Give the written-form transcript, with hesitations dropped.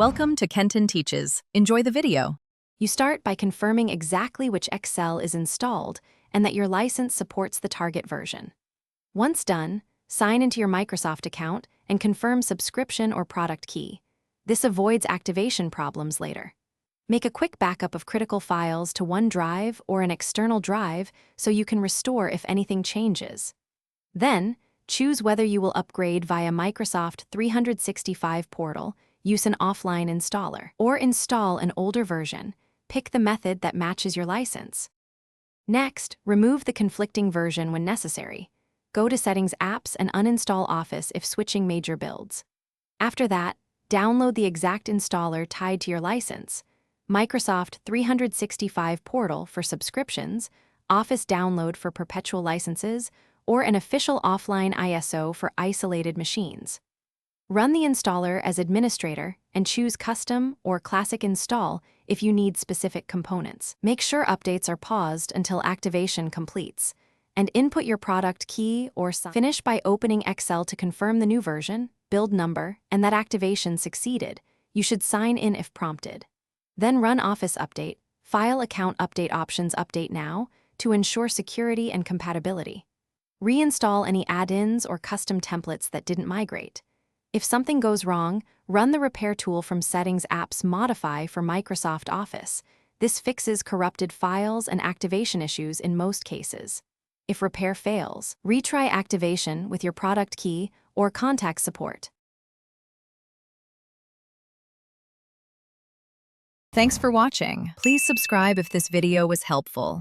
Welcome to Kenton Teaches. Enjoy the video. You start by confirming exactly which Excel is installed and that your license supports the target version. Once done, sign into your Microsoft account and confirm subscription or product key. This avoids activation problems later. Make a quick backup of critical files to OneDrive or an external drive so you can restore if anything changes. Then, choose whether you will upgrade via Microsoft 365 portal, use an offline installer, or install an older version. Pick the method that matches your license. Next, remove the conflicting version when necessary. Go to Settings Apps and uninstall Office if switching major builds. After that, download the exact installer tied to your license. Microsoft 365 portal for subscriptions, Office download for perpetual licenses, or an official offline ISO for isolated machines. Run the installer as administrator and choose Custom or Classic Install if you need specific components. Make sure updates are paused until activation completes, and input your product key or sign. Finish by opening Excel to confirm the new version, build number, and that activation succeeded. You should sign in if prompted. Then run Office Update, File Account Update Options Update Now to ensure security and compatibility. Reinstall any add-ins or custom templates that didn't migrate. If something goes wrong, run the repair tool from Settings Apps Modify for Microsoft Office. This fixes corrupted files and activation issues in most cases. If repair fails, retry activation with your product key or contact support. Thanks for watching. Please subscribe if this video was helpful.